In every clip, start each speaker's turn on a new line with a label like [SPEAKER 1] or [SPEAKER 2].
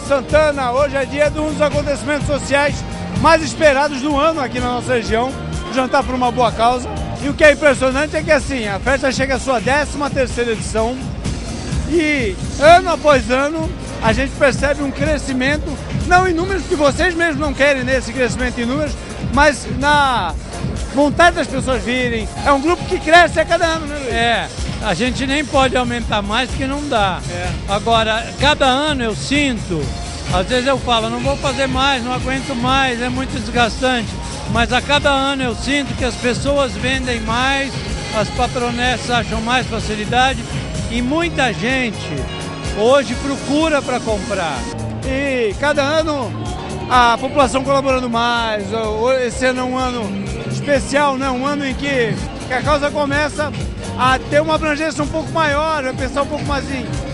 [SPEAKER 1] Santana, hoje é dia de um dos acontecimentos sociais mais esperados do ano aqui na nossa região, Jantar por uma Boa Causa. E o que é impressionante é que assim, a festa chega à sua 13ª edição e ano após ano a gente percebe um crescimento, não em números, que vocês mesmos não querem nesse crescimento em números, mas na vontade das pessoas virem. É um grupo que cresce a cada ano, né, Luiz?
[SPEAKER 2] A gente nem pode aumentar mais porque não dá. Agora, cada ano eu sinto, às vezes eu falo, não vou fazer mais, não aguento mais, é muito desgastante. Mas a cada ano eu sinto que as pessoas vendem mais, as patronetes acham mais facilidade e muita gente hoje procura para comprar.
[SPEAKER 1] E cada ano a população colaborando mais. Esse ano é um ano especial, né? Um ano em que a causa começa a ter uma abrangência um pouco maior, vai pensar um pouco mais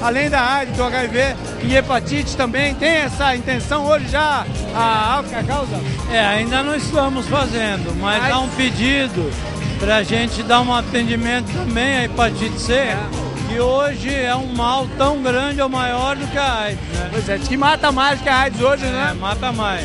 [SPEAKER 1] além da AIDS, do HIV e hepatite também. Tem essa intenção hoje já a causa?
[SPEAKER 2] Ainda não estamos fazendo, mas há um pedido para a gente dar um atendimento também à hepatite C, que hoje é um mal tão grande ou maior do que a AIDS, né?
[SPEAKER 1] Pois é, diz que mata mais que a AIDS hoje, né?
[SPEAKER 2] Mata mais.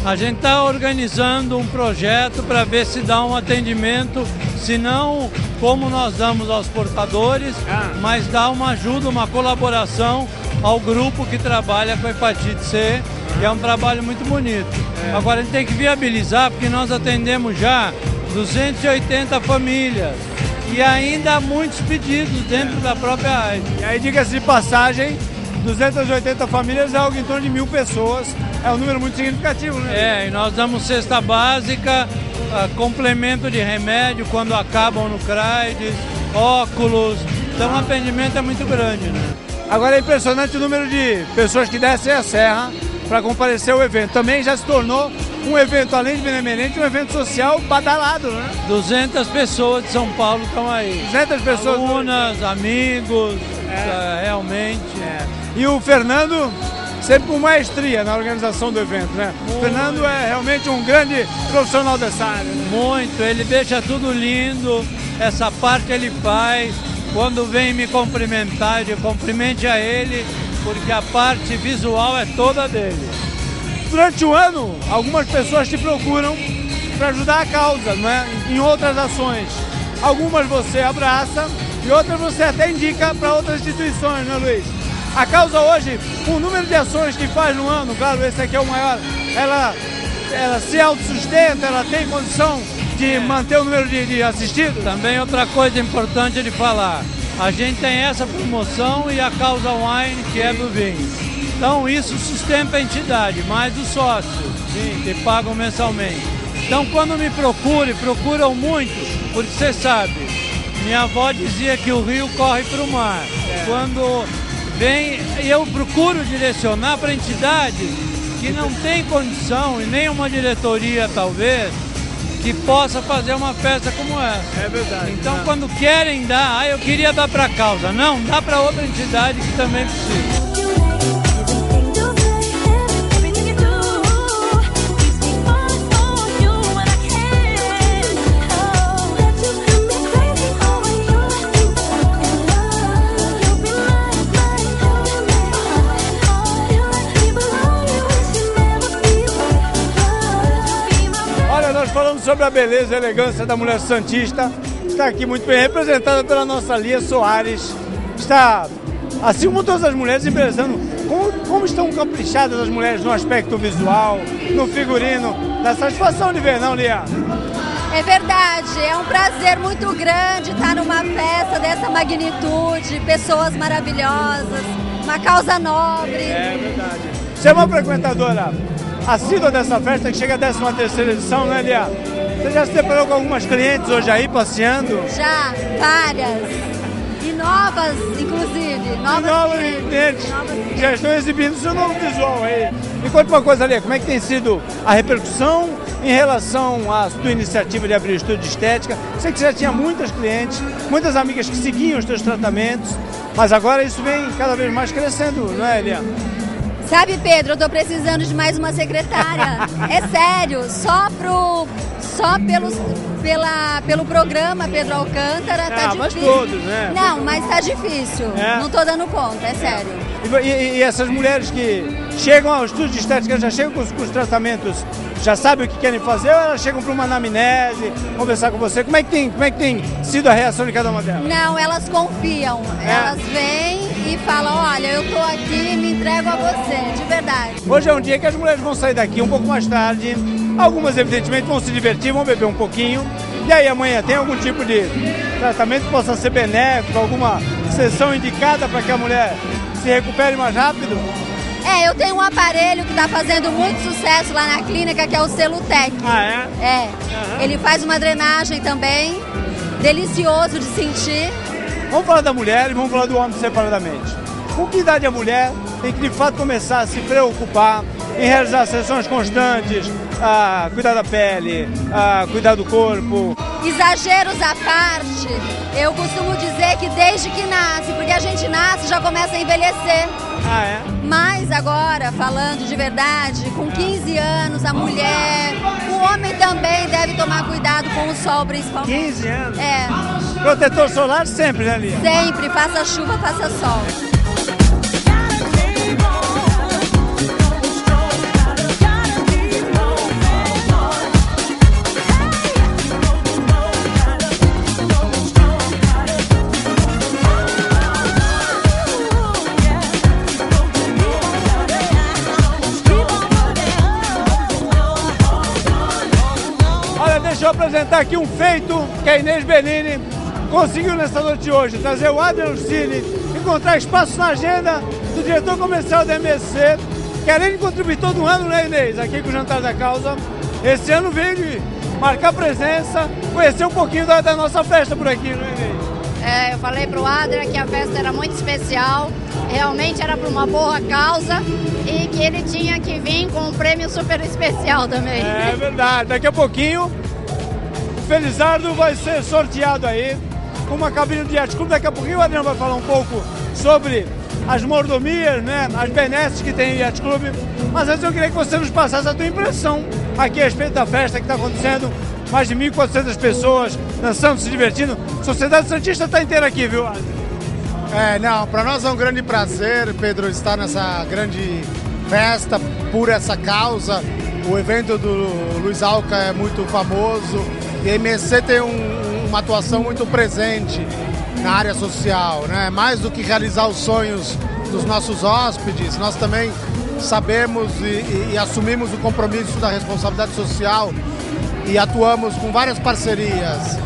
[SPEAKER 2] A gente está organizando um projeto para ver se dá um atendimento, se não como nós damos aos portadores, mas dá uma ajuda, uma colaboração ao grupo que trabalha com hepatite C, que é um trabalho muito bonito. Agora a gente tem que viabilizar, porque nós atendemos já 280 famílias e ainda há muitos pedidos dentro da própria AIDS.
[SPEAKER 1] E aí, diga-se de passagem, 280 famílias é algo em torno de 1000 pessoas. É um número muito significativo, né?
[SPEAKER 2] E nós damos cesta básica, complemento de remédio quando acabam no CRAIDES, óculos. Então o atendimento é muito grande, né?
[SPEAKER 1] Agora é impressionante o número de pessoas que descem a serra para comparecer ao evento. Também já se tornou um evento, além de benemerente, um evento social badalado, né?
[SPEAKER 2] 200 pessoas de São Paulo estão aí.
[SPEAKER 1] 200 pessoas.
[SPEAKER 2] Alunas, amigos, realmente.
[SPEAKER 1] E o Fernando, sempre com maestria na organização do evento, né? O Fernando é realmente um grande profissional dessa área, né?
[SPEAKER 2] Muito, ele deixa tudo lindo, essa parte ele faz. Quando vem me cumprimentar, eu cumprimente a ele, porque a parte visual é toda dele.
[SPEAKER 1] Durante o ano, algumas pessoas te procuram para ajudar a causa, né? Em outras ações. Algumas você abraça e outras você até indica para outras instituições, né, Luiz? A causa hoje, o número de ações que faz no ano, claro, esse aqui é o maior, ela se autossustenta, ela tem condição de manter o número de assistidos?
[SPEAKER 2] Também outra coisa importante de falar, a gente tem essa promoção e a Causa Wine, que é do vinho. Então isso sustenta a entidade, mais os sócios, que pagam mensalmente. Então quando me procuram muito, porque você sabe, minha avó dizia que o rio corre para o mar. Quando vem, eu procuro direcionar para entidades que não tem condição, e nem uma diretoria talvez, que possa fazer uma festa como essa.
[SPEAKER 1] É verdade.
[SPEAKER 2] Então quando querem dar, eu queria dar para a causa. Não, dá para outra entidade que também precisa.
[SPEAKER 1] Nós falamos sobre a beleza e elegância da mulher santista, está aqui muito bem representada pela nossa Lia Soares, está, assim como todas as mulheres, embelezando. Como estão caprichadas as mulheres no aspecto visual, no figurino, dá satisfação de ver, não, Lia?
[SPEAKER 3] É verdade, é um prazer muito grande estar numa festa dessa magnitude, pessoas maravilhosas, uma causa nobre.
[SPEAKER 1] É verdade. Você é uma frequentadora assídua dessa festa, que chega à 13ª edição, né, Lia? Você já se deparou com algumas clientes hoje aí, passeando?
[SPEAKER 3] Já, várias. E novas, inclusive. Novas
[SPEAKER 1] clientes. Já estão exibindo seu novo visual aí. Me conta uma coisa, Lia, como é que tem sido a repercussão em relação à sua iniciativa de abrir estúdio de estética? Sei que você já tinha muitas clientes, muitas amigas que seguiam os seus tratamentos, mas agora isso vem cada vez mais crescendo, não é, Lia?
[SPEAKER 3] Sabe, Pedro, eu tô precisando de mais uma secretária. É sério, pelo programa Pedro Alcântara, tá difícil.
[SPEAKER 1] Mas todos, né?
[SPEAKER 3] Não, mas tá difícil. Não tô dando conta, é sério.
[SPEAKER 1] E essas mulheres que chegam ao estúdio de estética, já chegam com os tratamentos, já sabem o que querem fazer, ou elas chegam para uma anamnese, conversar com você? Como é que tem sido a reação de cada uma delas?
[SPEAKER 3] Não, elas confiam. Elas vêm e falam, olha, eu tô aqui, me entrego a você, de verdade.
[SPEAKER 1] Hoje é um dia que as mulheres vão sair daqui um pouco mais tarde. Algumas, evidentemente, vão se divertir, vão beber um pouquinho. E aí, amanhã tem algum tipo de tratamento que possa ser benéfico, alguma sessão indicada para que a mulher se recupere mais rápido?
[SPEAKER 3] Eu tenho um aparelho que está fazendo muito sucesso lá na clínica, que é o Celutec.
[SPEAKER 1] Ah, é?
[SPEAKER 3] Ele faz uma drenagem também, delicioso de sentir.
[SPEAKER 1] Vamos falar da mulher e vamos falar do homem separadamente. Com que idade a mulher tem que, de fato, começar a se preocupar em realizar sessões constantes, cuidar da pele, cuidar do corpo?
[SPEAKER 3] Exageros à parte, eu costumo dizer que desde que nasce, porque a gente nasce e já começa a envelhecer.
[SPEAKER 1] Ah, é?
[SPEAKER 3] Mas agora, falando de verdade, com 15 anos, a mulher, o homem também deve tomar cuidado com o sol, principalmente.
[SPEAKER 1] 15 anos?
[SPEAKER 3] É.
[SPEAKER 1] Protetor solar sempre, né, Lia?
[SPEAKER 3] Sempre, faça chuva, faça sol.
[SPEAKER 1] Deixa eu apresentar aqui um feito que a Inês Bellini conseguiu nessa noite de hoje, trazer o Adrian Ursini, encontrar espaço na agenda do diretor comercial da MSC, que além de contribuir todo ano, né, Inês, aqui com o Jantar da Causa, esse ano veio de marcar presença, conhecer um pouquinho da nossa festa por aqui, né, Inês?
[SPEAKER 4] Eu falei pro Adrian que a festa era muito especial, realmente era para uma boa causa e que ele tinha que vir com um prêmio super especial também.
[SPEAKER 1] É verdade, daqui a pouquinho Felizardo vai ser sorteado aí com uma cabine do Yacht Club. Daqui a pouquinho o Adriano vai falar um pouco sobre as mordomias, né, as benesses que tem o Yacht Club. Mas antes eu queria que você nos passasse a tua impressão aqui a respeito da festa que está acontecendo. Mais de 1.400 pessoas dançando, se divertindo. A Sociedade Santista está inteira aqui, viu, Adriano?
[SPEAKER 5] Para nós é um grande prazer, Pedro, estar nessa grande festa por essa causa. O evento do Luiz Alca é muito famoso. E a MSC tem uma atuação muito presente na área social, né? Mais do que realizar os sonhos dos nossos hóspedes, nós também sabemos e assumimos o compromisso da responsabilidade social e atuamos com várias parcerias.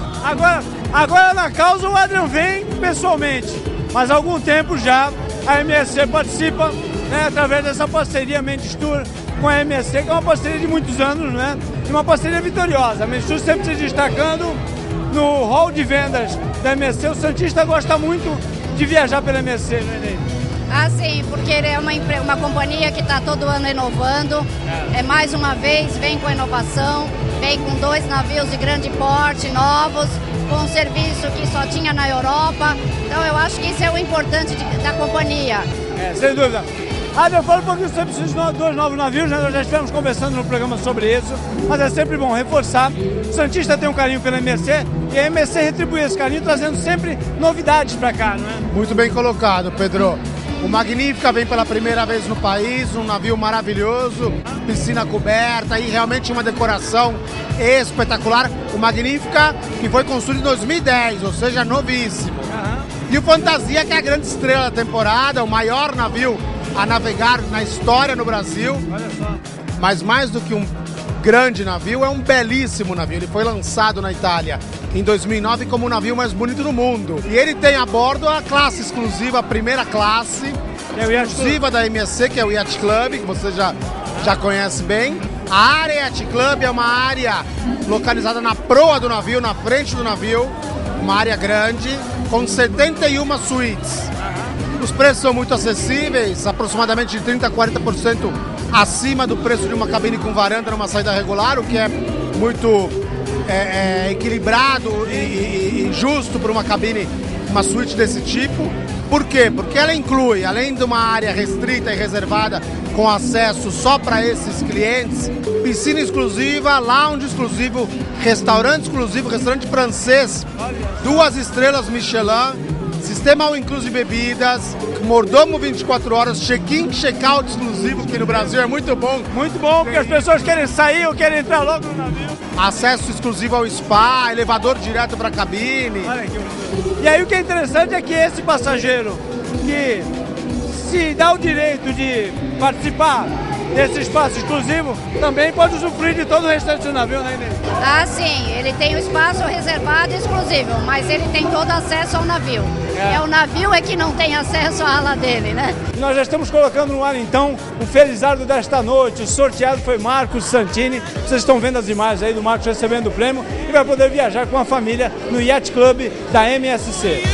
[SPEAKER 1] Agora na causa o Adriano vem pessoalmente, mas há algum tempo já a MSC participa, né, através dessa parceria Mendes Tour com a MSC, que é uma parceria de muitos anos, né? E uma parceria vitoriosa. A Mendes Tour sempre se destacando no hall de vendas da MSC. O Santista gosta muito de viajar pela MSC, não é, Ney?
[SPEAKER 4] Ah, sim, porque ele é uma companhia que está todo ano inovando. Mais uma vez, vem com inovação, vem com 2 navios de grande porte, novos, com um serviço que só tinha na Europa. Então eu acho que isso é o importante da companhia.
[SPEAKER 1] Sem dúvida. Adriano, fala um pouquinho sobre esses 2 novos navios, né? Nós já estivemos conversando no programa sobre isso, mas é sempre bom reforçar. O Santista tem um carinho pela MSC e a MSC retribui esse carinho trazendo sempre novidades para cá, não é?
[SPEAKER 5] Muito bem colocado, Pedro. O Magnífica vem pela primeira vez no país, um navio maravilhoso, piscina coberta e realmente uma decoração espetacular. O Magnífica, que foi construído em 2010, ou seja, novíssimo. E o Fantasia, que é a grande estrela da temporada, o maior navio a navegar na história no Brasil.
[SPEAKER 1] Olha só.
[SPEAKER 5] Mas mais do que um grande navio, é um belíssimo navio. Ele foi lançado na Itália em 2009 como o navio mais bonito do mundo. E ele tem a bordo a classe exclusiva, a primeira classe, exclusiva da MSC, que é o Yacht Club, que você já conhece bem. A área Yacht Club é uma área localizada na proa do navio, na frente do navio, uma área grande, com 71 suítes. Os preços são muito acessíveis, aproximadamente de 30% a 40% acima do preço de uma cabine com varanda numa saída regular, o que é muito equilibrado e justo para uma cabine, uma suíte desse tipo. Por quê? Porque ela inclui, além de uma área restrita e reservada com acesso só para esses clientes, piscina exclusiva, lounge exclusivo, restaurante exclusivo, restaurante francês, 2 estrelas Michelin, Sistema All Inclusive Bebidas, mordomo 24 horas, check-in, check-out exclusivo, que no Brasil é muito bom.
[SPEAKER 1] Muito bom, porque as pessoas querem sair ou querem entrar logo no navio.
[SPEAKER 5] Acesso exclusivo ao spa, elevador direto para a cabine.
[SPEAKER 1] Olha aqui. E aí o que é interessante é que esse passageiro que se dá o direito de participar desse espaço exclusivo, também pode usufruir de todo o restante do navio, né, Inês?
[SPEAKER 4] Ah, sim, ele tem o espaço reservado e exclusivo, mas ele tem todo acesso ao navio. É o navio que não tem acesso à ala dele, né?
[SPEAKER 1] Nós já estamos colocando no ar, então, o felizardo desta noite. O sorteado foi Marcos Santini. Vocês estão vendo as imagens aí do Marcos recebendo o prêmio e vai poder viajar com a família no Yacht Club da MSC.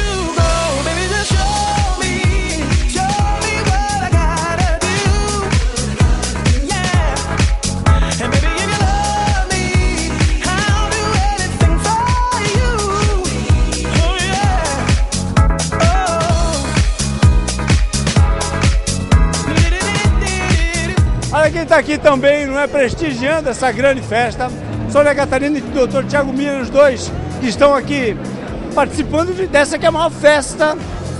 [SPEAKER 1] Olha quem está aqui também, não é, prestigiando essa grande festa. Sônia Catarina e o Dr. Thiago Miller, os dois que estão aqui participando dessa que é a maior festa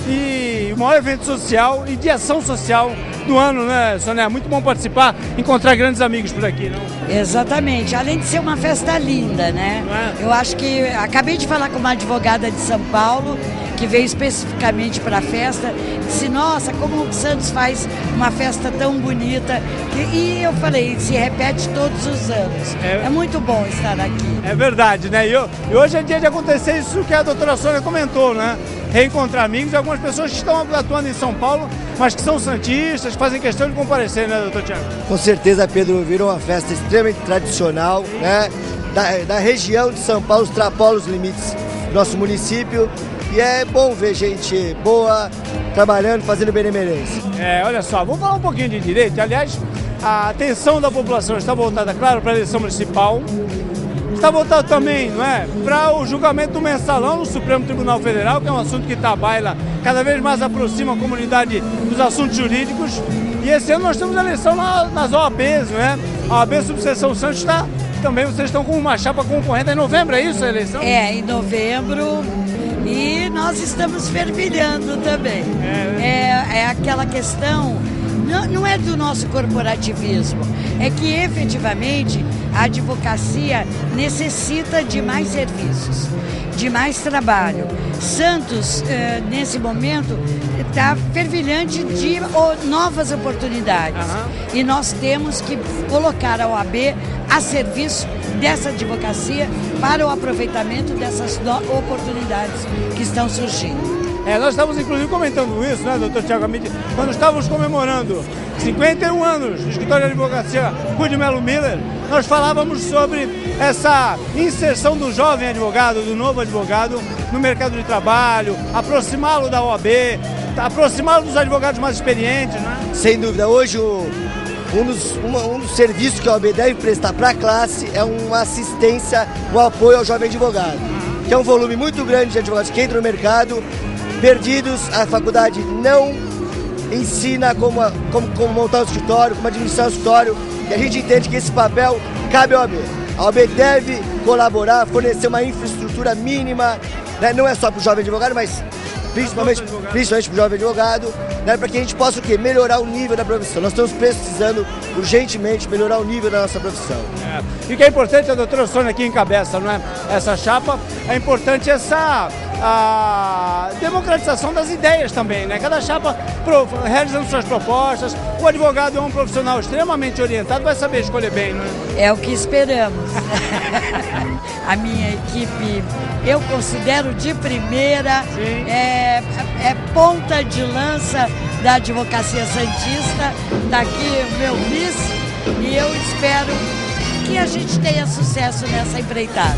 [SPEAKER 1] e o maior evento social e de ação social do ano, né, Sônia? Muito bom participar, encontrar grandes amigos por aqui, não?
[SPEAKER 6] Exatamente, além de ser uma festa linda, né? Eu acho que, acabei de falar com uma advogada de São Paulo, que veio especificamente para a festa, disse, nossa, como o Santos faz uma festa tão bonita, e eu falei, se repete todos os anos. É muito bom estar aqui.
[SPEAKER 1] É verdade, né? E hoje é dia de acontecer isso que a doutora Sônia comentou, né? Reencontrar amigos e algumas pessoas que estão atuando em São Paulo, mas que são santistas, fazem questão de comparecer, né, doutor Thiago?
[SPEAKER 7] Com certeza, Pedro, virou uma festa extremamente tradicional, né? Da região de São Paulo, extrapola os limites do nosso município. E é bom ver gente boa, trabalhando, fazendo benemerência.
[SPEAKER 1] Olha só, vamos falar um pouquinho de direito. Aliás, a atenção da população está voltada, claro, para a eleição municipal. Está voltado também, não é, para o julgamento do mensalão no Supremo Tribunal Federal, que é um assunto que está à baila, cada vez mais aproxima a comunidade dos assuntos jurídicos. E esse ano nós temos a eleição nas OABs, não é? A OAB Subseção Santos está, também vocês estão com uma chapa concorrente. É em novembro, é isso a eleição?
[SPEAKER 6] É, em novembro. E nós estamos fervilhando também. É aquela questão, não é do nosso corporativismo, é que efetivamente a advocacia necessita de mais serviços, de mais trabalho. Santos, nesse momento, está fervilhante de novas oportunidades. E nós temos que colocar a OAB a serviço dessa advocacia para o aproveitamento dessas oportunidades que estão surgindo.
[SPEAKER 1] Nós estávamos inclusive comentando isso, né, doutor Thiago Amidi, quando estávamos comemorando 51 anos do escritório de advocacia Rui de Melo Miller, nós falávamos sobre essa inserção do jovem advogado, do novo advogado no mercado de trabalho, aproximá-lo da OAB, aproximá-lo dos advogados mais experientes, né?
[SPEAKER 7] Sem dúvida, hoje um dos serviços que a OAB deve prestar para a classe é uma assistência, um apoio ao jovem advogado, que é um volume muito grande de advogados que entram no mercado, perdidos, a faculdade não ensina como montar um escritório, como administrar um escritório, e a gente entende que esse papel cabe à OAB. A OAB deve colaborar, fornecer uma infraestrutura mínima, né? Não é só para o jovem advogado, mas principalmente para o jovem advogado, né? Para que a gente possa o quê? Melhorar o nível da profissão. Nós estamos precisando urgentemente melhorar o nível da nossa profissão.
[SPEAKER 1] E o que é importante, a doutora Sônia aqui encabeça, não é? Essa chapa, é importante a democratização das ideias também, né? Cada chapa realizando suas propostas, o advogado é um profissional extremamente orientado, vai saber escolher bem, não é?
[SPEAKER 6] É o que esperamos. A minha equipe, eu considero de primeira, é ponta de lança da advocacia santista, daqui o meu vice, e eu espero que a gente tenha sucesso nessa empreitada.